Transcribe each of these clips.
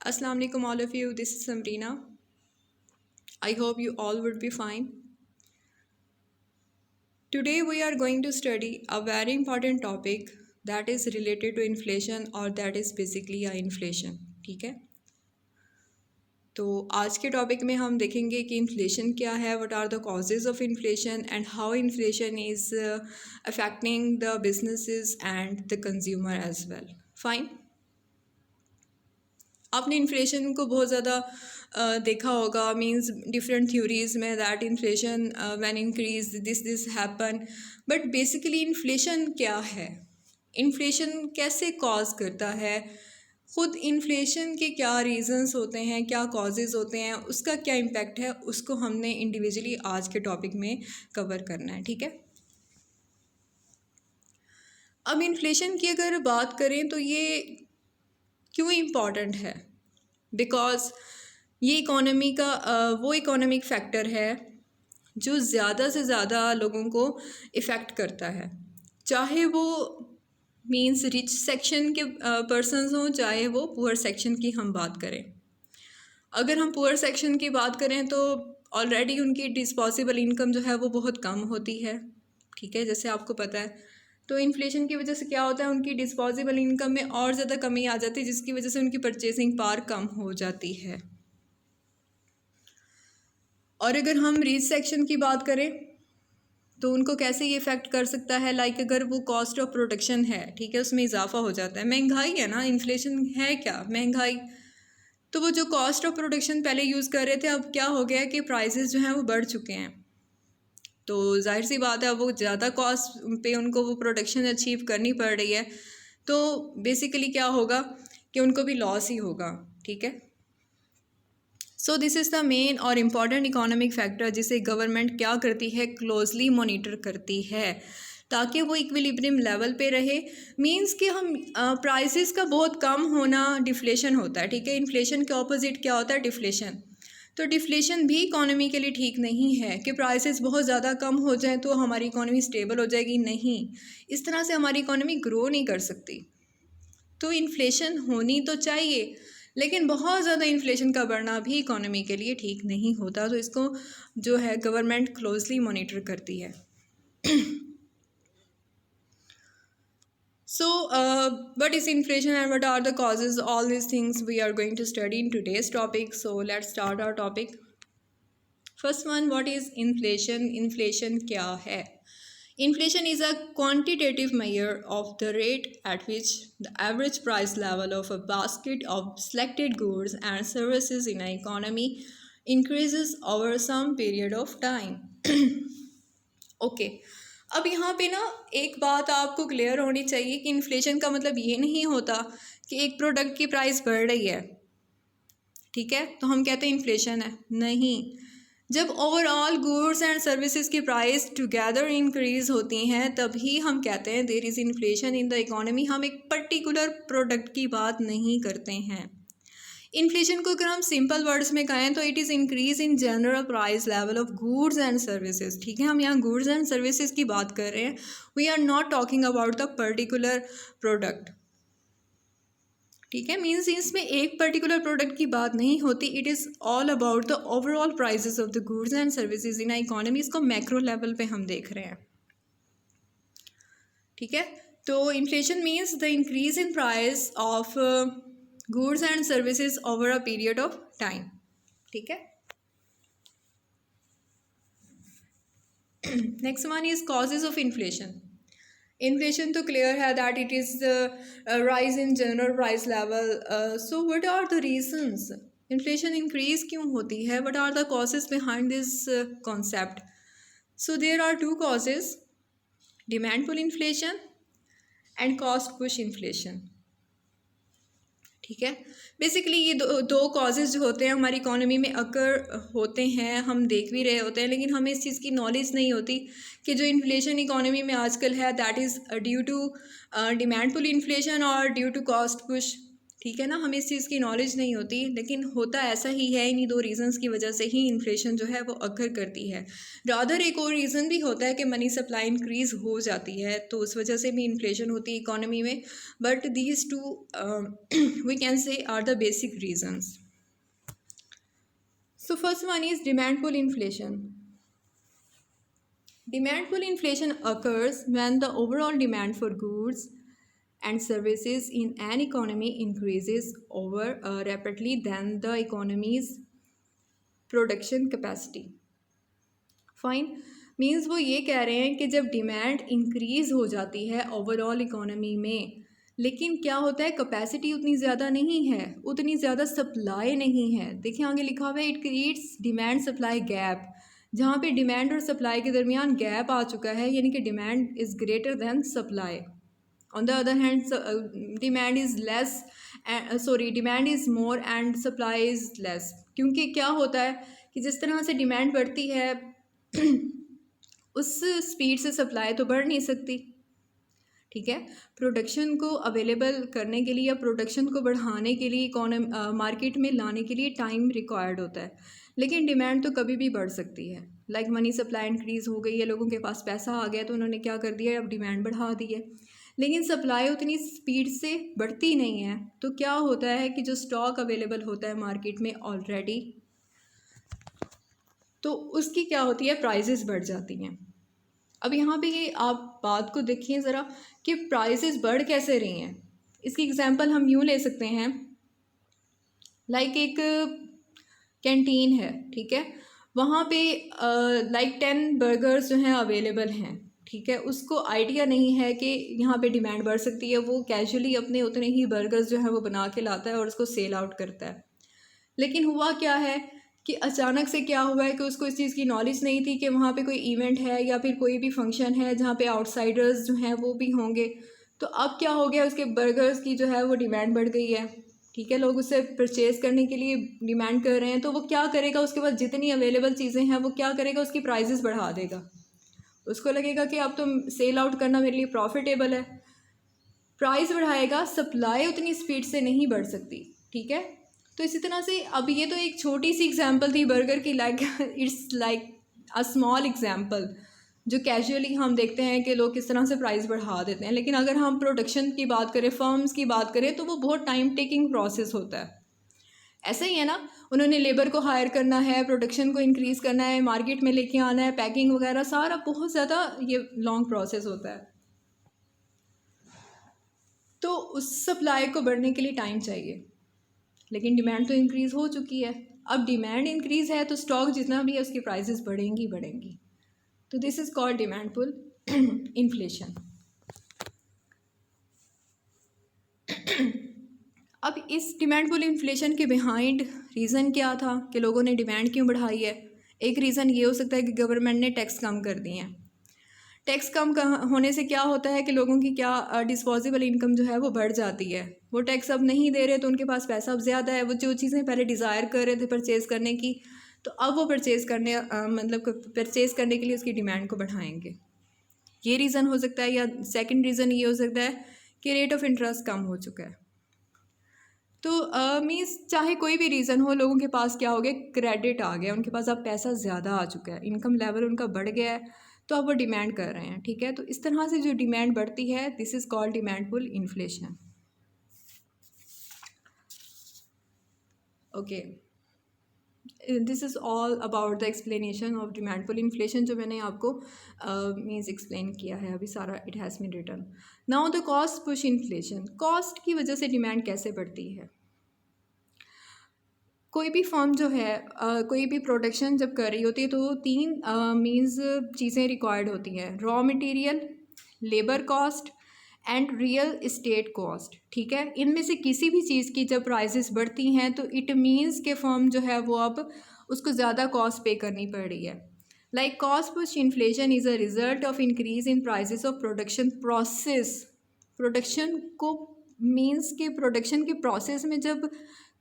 Assalamu alaikum all of you. This is Samrina. I hope you all would be fine. Today we are going to study a very important topic that is related to inflation or that is basically a inflation. ठीक है, तो आज के topic में हम देखेंगे कि inflation क्या है, what are the causes of inflation and how inflation is affecting the businesses and the consumer as well. Fine. आपने इन्फ्लेशन को बहुत ज़्यादा देखा होगा, मींस डिफरेंट थ्योरीज़ में that inflation when increase this happen. But basically inflation क्या है, inflation कैसे कॉज करता है, ख़ुद इन्फ्लेशन के क्या रीज़न्स होते हैं, क्या कॉजेज़ होते हैं, उसका क्या इम्पेक्ट है, उसको हमने इंडिविजुअली आज के टॉपिक में कवर करना है. ठीक है. अब इन्फ्लेशन की अगर बात करें तो ये क्यों इम्पॉर्टेंट है, बिकॉज़ ये इकोनॉमी का वो इकोनॉमिक फैक्टर है जो ज़्यादा से ज़्यादा लोगों को इफ़ेक्ट करता है, चाहे वो मींस रिच सेक्शन के पर्सनस हों, चाहे वो पुअर सेक्शन की हम बात करें. अगर हम पुअर सेक्शन की बात करें तो ऑलरेडी उनकी डिस्पोजेबल इनकम जो है वो बहुत कम होती है. ठीक है, जैसे आपको पता है. तो इन्फ्लेशन की वजह से क्या होता है, उनकी डिस्पोजेबल इनकम में और ज़्यादा कमी आ जाती है, जिसकी वजह से उनकी परचेसिंग पावर कम हो जाती है. और अगर हम रिच सेक्शन की बात करें तो उनको कैसे ये इफ़ेक्ट कर सकता है, लाइक अगर वो कॉस्ट ऑफ प्रोडक्शन है, ठीक है, उसमें इजाफा हो जाता है. महंगाई है ना, इन्फ्लेशन है क्या, महंगाई. तो वो जो कॉस्ट ऑफ प्रोडक्शन पहले यूज़ कर रहे थे, अब क्या हो गया कि प्राइसेस जो हैं वो बढ़ चुके हैं. तो जाहिर सी बात है, वो ज़्यादा कॉस्ट पे उनको वो प्रोडक्शन अचीव करनी पड़ रही है. तो बेसिकली क्या होगा कि उनको भी लॉस ही होगा. ठीक है. So this is the main और इम्पॉर्टेंट इकोनॉमिक फैक्टर जिसे गवर्नमेंट क्या करती है, क्लोजली मॉनिटर करती है ताकि वो इक्विलिब्रियम लेवल पे रहे. मींस कि हम प्राइसेस का बहुत कम होना डिफ्लेशन होता है. ठीक है. इन्फ्लेशन के ऑपोजिट क्या होता है, डिफ्लेशन. तो डिफ्लेशन भी इकोनॉमी के लिए ठीक नहीं है कि प्राइसेस बहुत ज़्यादा कम हो जाएं तो हमारी इकोनॉमी स्टेबल हो जाएगी. नहीं, इस तरह से हमारी इकोनॉमी ग्रो नहीं कर सकती. तो इन्फ्लेशन होनी तो चाहिए, लेकिन बहुत ज़्यादा इन्फ्लेशन का बढ़ना भी इकोनॉमी के लिए ठीक नहीं होता. तो इसको जो है गवर्नमेंट क्लोजली मॉनिटर करती है. So, what is inflation and what are the causes? All these things we are going to study in today's topic. So, let's start our topic. First one, what is inflation? Inflation क्या है? Inflation is a quantitative measure of the rate at which the average price level of a basket of selected goods and services in an economy increases over some period of time. Okay. अब यहाँ पे ना एक बात आपको clear होनी चाहिए कि इन्फ्लेशन का मतलब ये नहीं होता कि एक प्रोडक्ट की प्राइस बढ़ रही है, ठीक है, तो हम कहते हैं इन्फ्लेशन है. नहीं, जब ओवरऑल गुड्स एंड सर्विसेज की प्राइस टुगेदर इंक्रीज होती हैं तभी हम कहते हैं there is inflation in the economy. हम एक पर्टिकुलर प्रोडक्ट की बात नहीं करते हैं. इन्फ्लेशन को अगर हम सिंपल वर्ड्स में कहें तो it is increase in general price level of goods and services. ठीक है, हम यहाँ गुड्स एंड सर्विसेज की बात कर रहे हैं. We are not talking about the particular product. ठीक है, मीन्स इसमें एक पर्टिकुलर प्रोडक्ट की बात नहीं होती. It is all about the overall prices of the goods and services in economy. इसको मैक्रो लेवल पे हम देख रहे हैं. ठीक है. तो inflation means the increase in price of goods and services over a period of time. ठीक है. Next one is causes of inflation. Inflation तो clear है that it is a rise in general price level. So what are the reasons? Inflation increase क्यों होती है? What are the causes behind this concept? So there are two causes: demand pull inflation and cost push inflation. ठीक है. Basically ये दो causes जो होते हैं हमारी इकोनॉमी में अकर होते हैं, हम देख भी रहे होते हैं, लेकिन हमें इस चीज़ की नॉलेज नहीं होती कि जो इन्फ्लेशन इकोनॉमी में आजकल है that is due to demand pull inflation और ड्यू टू कॉस्ट पुश ठीक है ना, हमें इस चीज़ की नॉलेज नहीं होती, लेकिन होता ऐसा ही है। इन्हीं दो रीज़न्स की वजह से ही इन्फ्लेशन जो है वो अकर करती है। रादर एक और रीज़न भी होता है कि मनी सप्लाई इंक्रीज़ हो जाती है, तो उस वजह से भी इन्फ्लेशन होती है इकोनॉमी में। But these two we can say are the basic reasons. So first one is demand pull inflation. Demand pull inflation occurs when the overall demand for goods and services in an economy increases over rapidly than the economy's production capacity. Fine. Means वो ये कह रहे हैं कि जब demand increase हो जाती है ओवरऑल इकोनॉमी में, लेकिन क्या होता है, कैपेसिटी उतनी ज़्यादा नहीं है, उतनी ज़्यादा सप्लाई नहीं है। देखिए आगे लिखा हुआ है, it creates demand supply gap, जहाँ पे डिमांड और सप्लाई के दरमियान गैप आ चुका है, यानी कि demand is greater than supply. On the other hand demand is less, demand is more and supply is less. क्योंकि क्या होता है कि जिस तरह से डिमांड बढ़ती है उस स्पीड से सप्लाई तो बढ़ नहीं सकती. ठीक है, प्रोडक्शन को अवेलेबल करने के लिए या प्रोडक्शन को बढ़ाने के लिए मार्केट में लाने के लिए टाइम रिक्वायर्ड होता है, लेकिन डिमांड तो कभी भी बढ़ सकती है. लाइक मनी सप्लाई इंक्रीज़ हो गई है, लोगों के पास पैसा आ गया तो उन्होंने क्या कर दिया, अब डिमांड बढ़ा दी है, लेकिन सप्लाई उतनी स्पीड से बढ़ती नहीं है. तो क्या होता है कि जो स्टॉक अवेलेबल होता है मार्केट में ऑलरेडी, तो उसकी क्या होती है, प्राइसेस बढ़ जाती हैं. अब यहाँ पे ये आप बात को देखिए ज़रा कि प्राइसेस बढ़ कैसे रही हैं. इसकी एग्जांपल हम यूँ ले सकते हैं, लाइक एक कैंटीन है, ठीक है, वहाँ पे लाइक 10 बर्गर्स जो हैं अवेलेबल हैं, ठीक है, उसको आइडिया नहीं है कि यहाँ पे डिमांड बढ़ सकती है. वो कैजुअली अपने उतने ही बर्गर्स जो हैं वो बना के लाता है और उसको सेल आउट करता है. लेकिन हुआ क्या है कि अचानक से क्या हुआ है कि उसको इस चीज़ की नॉलेज नहीं थी कि वहाँ पे कोई इवेंट है या फिर कोई भी फंक्शन है जहाँ पे आउटसाइडर्स जो हैं वो भी होंगे. तो अब क्या हो गया, उसके बर्गर्स की जो है वो डिमांड बढ़ गई है. ठीक है, लोग उससे परचेज़ करने के लिए डिमांड कर रहे हैं, तो वो क्या करेगा, उसके पास जितनी अवेलेबल चीज़ें हैं वो क्या करेगा, उसकी प्राइजेस बढ़ा देगा. उसको लगेगा कि अब तो सेल आउट करना मेरे लिए प्रॉफिटेबल है, प्राइस बढ़ाएगा, सप्लाई उतनी स्पीड से नहीं बढ़ सकती. ठीक है, तो इसी तरह से अब ये तो एक छोटी सी एग्जांपल थी बर्गर की, like it's like a small example, जो कैजुअली हम देखते हैं कि लोग किस तरह से प्राइस बढ़ा देते हैं. लेकिन अगर हम प्रोडक्शन की बात करें, फर्म्स की बात करें, तो वो बहुत टाइम टेकिंग प्रोसेस होता है. ऐसा ही है ना, उन्होंने लेबर को हायर करना है, प्रोडक्शन को इंक्रीज़ करना है, मार्केट में लेके आना है, पैकिंग वगैरह सारा बहुत ज़्यादा ये लॉन्ग प्रोसेस होता है. तो उस सप्लाई को बढ़ने के लिए टाइम चाहिए, लेकिन डिमांड तो इंक्रीज़ हो चुकी है. अब डिमांड इंक्रीज़ है तो स्टॉक जितना भी है उसकी प्राइसेस बढ़ेंगी बढ़ेंगी. तो this is called demand pull inflation. अब इस डिमांड पुल इन्फ्लेशन के बिहाइंड रीज़न क्या था कि लोगों ने डिमांड क्यों बढ़ाई है. एक रीज़न ये हो सकता है कि गवर्नमेंट ने टैक्स कम कर दिए हैं. टैक्स कम होने से क्या होता है कि लोगों की क्या डिस्पोजेबल इनकम जो है वो बढ़ जाती है. वो टैक्स अब नहीं दे रहे तो उनके पास पैसा अब ज़्यादा है. वो जो चीज़ें पहले डिज़ायर कर रहे थे परचेज़ करने की, तो अब वो परचेज़ करने परचेज़ करने के लिए उसकी डिमांड को बढ़ाएंगे. ये रीज़न हो सकता है. या सेकंड रीज़न ये हो सकता है कि रेट ऑफ इंटरेस्ट कम हो चुका है. तो मीन्स चाहे कोई भी रीज़न हो, लोगों के पास क्या हो गया, क्रेडिट आ गया, उनके पास अब पैसा ज़्यादा आ चुका है, इनकम लेवल उनका बढ़ गया है, तो अब वो डिमांड कर रहे हैं. ठीक है, तो इस तरह से जो डिमांड बढ़ती है, this is called demand pull inflation. Okay, this is all about the explanation of demand pull inflation, जो मैंने आपको मीन्स एक्सप्लेन किया है अभी सारा. It has been written. Now the cost push inflation. Cost की वजह से डिमांड कैसे बढ़ती है. कोई भी फर्म जो है कोई भी प्रोडक्शन जब कर रही होती है तो तीन मीन्स चीज़ें रिक्वायर्ड होती हैं. Raw material, labour cost and real estate cost. ठीक है, इनमें से किसी भी चीज़ की जब प्राइसेस बढ़ती हैं तो इट मीन्स के फर्म जो है वो अब उसको ज़्यादा कॉस्ट पे करनी पड़ रही है. Like cost push inflation is a result of increase in prices of production process. Production को मीन्स के प्रोडक्शन के प्रोसेस में जब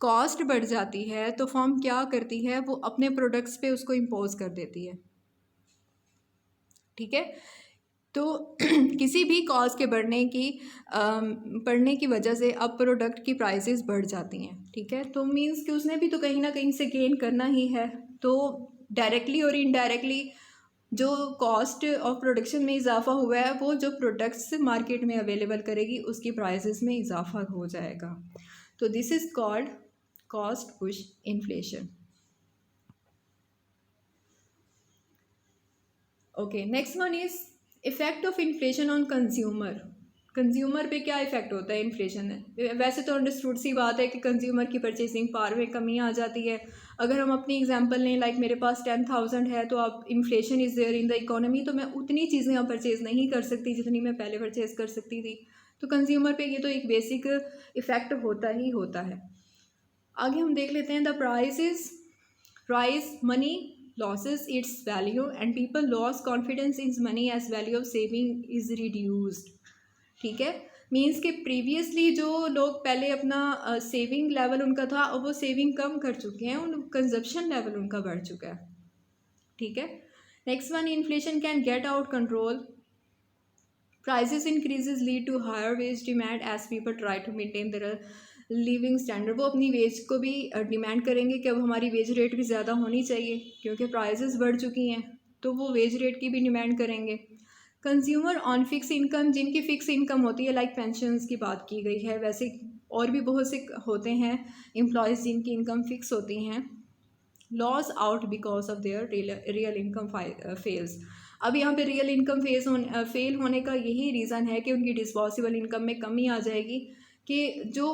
कॉस्ट बढ़ जाती है तो फर्म क्या करती है, वो अपने प्रोडक्ट्स पे उसको इम्पोज कर देती है. ठीक है, तो किसी भी कॉस्ट के बढ़ने की वजह से अब प्रोडक्ट की प्राइसेस बढ़ जाती हैं, ठीक है। तो मींस कि उसने भी तो कहीं ना कहीं से गेन करना ही है। तो डायरेक्टली और इनडायरेक्टली जो कॉस्ट ऑफ प्रोडक्शन में इजाफा हुआ है वो जो प्रोडक्ट्स मार्केट में अवेलेबल करेगी उसकी प्राइसेस में इजाफा हो जाएगा। तो this is called cost push inflation. Okay, next one is effect of inflation on consumer. Consumer पे क्या इफेक्ट होता है इन्फ्लेशन है? वैसे तो अंडरस्टूड सी बात है कि कंज्यूमर की परचेसिंग पावर में कमी आ जाती है। अगर हम अपनी एग्जांपल लें, लाइक मेरे पास 10,000 है, तो अब inflation is there in the economy, तो मैं उतनी चीज़ें अब परचेज़ नहीं कर सकती जितनी मैं पहले परचेज़ कर सकती थी। तो कंज्यूमर पे ये तो एक बेसिक इफेक्ट होता ही होता है। आगे हम देख लेते हैं, the price money losses its value and people lost confidence in money as value of saving is reduced। ठीक है, मीन्स के प्रीवियसली जो लोग पहले अपना सेविंग लेवल उनका था, अब वो सेविंग कम कर चुके हैं, उन कंजप्शन लेवल उनका बढ़ चुका है, ठीक है। Next one, inflation can get out control, prices increases lead to higher wage demand as people try to maintain their living standard. वो अपनी वेज को भी डिमांड करेंगे कि अब हमारी वेज रेट भी ज़्यादा होनी चाहिए, क्योंकि प्राइसेस बढ़ चुकी हैं, तो वो वेज रेट की भी डिमांड करेंगे। कंज्यूमर ऑन फिक्स इनकम, जिनकी फ़िक्स इनकम होती है, लाइक पेंशन्स की बात की गई है, वैसे और भी बहुत से होते हैं एम्प्लॉयज़ जिनकी इनकम फिक्स होती हैं, loss out because of their real income fails. अब यहाँ पे रियल इनकम फेल होने का यही रीज़न है कि उनकी डिस्पॉसिबल इनकम में कमी आ जाएगी, कि जो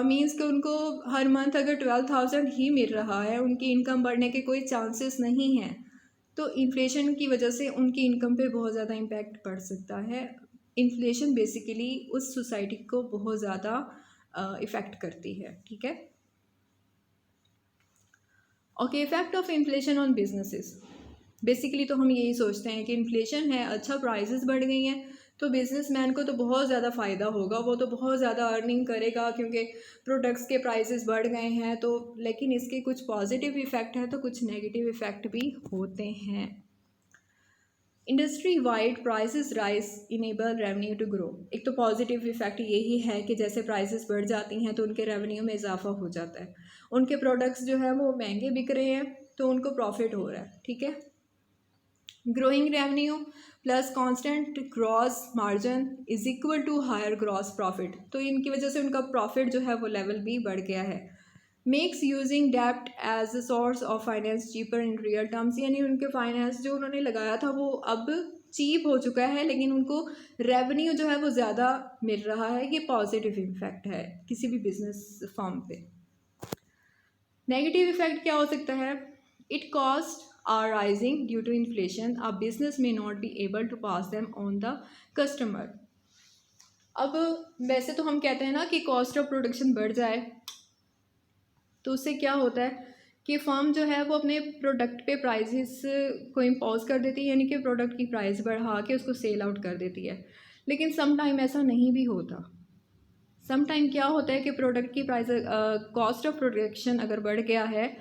मीन्स कि उनको हर मंथ अगर 12,000 ही मिल रहा है, उनकी इनकम बढ़ने के कोई चांसेस नहीं हैं। तो इन्फ्लेशन की वजह से उनकी इनकम पे बहुत ज़्यादा इम्पैक्ट पड़ सकता है। इन्फ्लेशन बेसिकली उस सोसाइटी को बहुत ज़्यादा इफ़ेक्ट करती है, ठीक है। Okay, effect of inflation on businesses. Basically तो हम यही सोचते हैं कि इन्फ्लेशन है, अच्छा प्राइसेस बढ़ गई हैं, तो बिजनेसमैन को तो बहुत ज़्यादा फ़ायदा होगा, वो तो बहुत ज़्यादा अर्निंग करेगा क्योंकि प्रोडक्ट्स के प्राइसेस बढ़ गए हैं। तो लेकिन इसके कुछ पॉजिटिव इफ़ेक्ट हैं तो कुछ नेगेटिव इफ़ेक्ट भी होते हैं। Industry wide prices rise enable revenue to grow. एक तो पॉजिटिव इफेक्ट यही है कि जैसे प्राइसेस बढ़ जाती हैं तो उनके रेवेन्यू में इजाफा हो जाता है, उनके प्रोडक्ट्स जो है वो महंगे बिक रहे हैं तो उनको प्रॉफिट हो रहा है, ठीक है। Growing revenue plus constant gross margin is equal to higher gross profit, तो इनकी वजह से उनका प्रॉफिट जो है वो लेवल भी बढ़ गया है। मेक्स यूजिंग डेप्ट as a source of finance cheaper in real terms, यानी उनके फाइनेंस जो उन्होंने लगाया था वो अब चीप हो चुका है, लेकिन उनको रेवेन्यू जो है वो ज़्यादा मिल रहा है। ये पॉजिटिव इफेक्ट है किसी भी बिजनेस फॉर्म पे। नेगेटिव इफेक्ट क्या हो सकता है? It cost are rising due to inflation, a business may not be able to pass them on the customer. अब वैसे तो हम कहते हैं ना कि कॉस्ट ऑफ प्रोडक्शन बढ़ जाए तो उससे क्या होता है कि फर्म जो है वो अपने प्रोडक्ट पे प्राइसेस को इम्पोज कर देती है, यानी कि प्रोडक्ट की प्राइस बढ़ा के उसको सेल आउट कर देती है। लेकिन सम टाइम ऐसा नहीं भी होता। सम टाइम क्या होता है कि प्रोडक्ट की प्राइस कॉस्ट ऑफ प्रोडक्शन अगर बढ़ गया है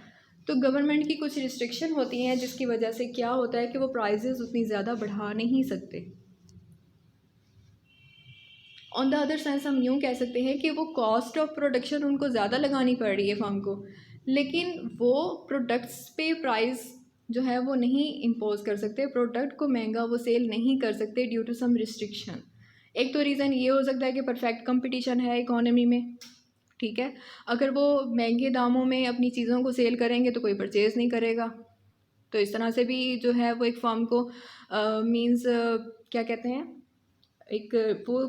तो गवर्नमेंट की कुछ रिस्ट्रिक्शन होती हैं, जिसकी वजह से क्या होता है कि वो प्राइसेस उतनी ज़्यादा बढ़ा नहीं सकते। ऑन द अदर सेंस हम यूँ कह सकते हैं कि वो कॉस्ट ऑफ प्रोडक्शन उनको ज़्यादा लगानी पड़ रही है फर्म को, लेकिन वो प्रोडक्ट्स पे प्राइस जो है वो नहीं इम्पोज कर सकते, प्रोडक्ट को महंगा वो सेल नहीं कर सकते ड्यू टू सम रिस्ट्रिक्शन। एक तो रीज़न ये हो सकता है कि परफेक्ट कंपटीशन है इकोनॉमी में, ठीक है। अगर वो महंगे दामों में अपनी चीज़ों को सेल करेंगे तो कोई परचेज़ नहीं करेगा, तो इस तरह से भी जो है वो एक फर्म को मीन्स क्या कहते हैं, एक वो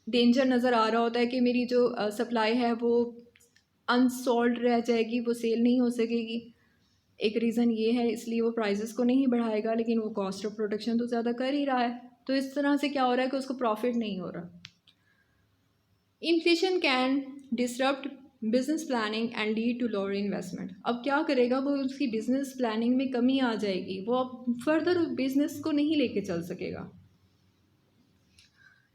डेंजर नज़र आ रहा होता है कि मेरी जो सप्लाई है वो अनसोल्ड रह जाएगी, वो सेल नहीं हो सकेगी। एक रीज़न ये है, इसलिए वो प्राइसेस को नहीं बढ़ाएगा, लेकिन वो कॉस्ट ऑफ प्रोडक्शन तो ज़्यादा कर ही रहा है। तो इस तरह से क्या हो रहा है कि उसको प्रॉफिट नहीं हो रहा। Inflation can disrupt business planning and lead to lower investment. अब क्या करेगा वो, उसकी बिजनेस प्लानिंग में कमी आ जाएगी, वो अब फर्दर बिजनेस को नहीं लेके चल सकेगा,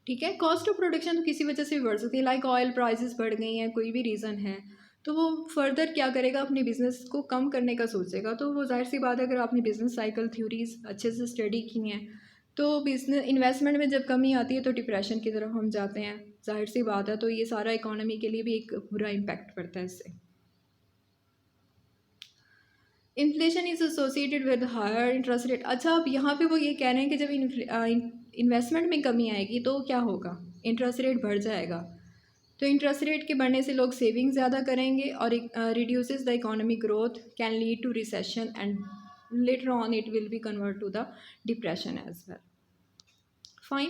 ठीक है। कॉस्ट ऑफ प्रोडक्शन तो किसी वजह से भी बढ़ सकती है, लाइक ऑयल प्राइसेस बढ़ गई हैं, कोई भी रीज़न है, तो वो फर्दर क्या करेगा, अपने बिज़नेस को कम करने का सोचेगा। तो वो जाहिर सी बात है, अगर आपने बिज़नेस साइकिल थ्योरीज अच्छे से स्टडी की हैं तो बिजनेस इन्वेस्टमेंट में जब कमी आती है तो डिप्रेशन की तरफ हम जाते हैं, जाहिर सी बात है। तो ये सारा इकोनॉमी के लिए भी एक बुरा इम्पैक्ट पड़ता है इससे। Inflation is associated with higher interest rate. अच्छा, अब यहाँ पे वो ये कह रहे हैं कि जब इन्वेस्टमेंट में कमी आएगी तो क्या होगा, इंटरेस्ट रेट बढ़ जाएगा। तो इंटरेस्ट रेट के बढ़ने से लोग सेविंग ज़्यादा करेंगे और reduces the economic growth, can lead to recession and later on it will be convert to the depression as well. Fine.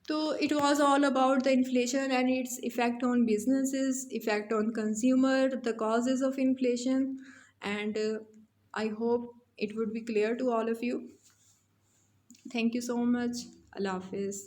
तो it was all about the inflation and its effect on businesses, effect on consumer, the causes of inflation, and I hope it would be clear to all of you. Thank you so much. Allah Hafiz.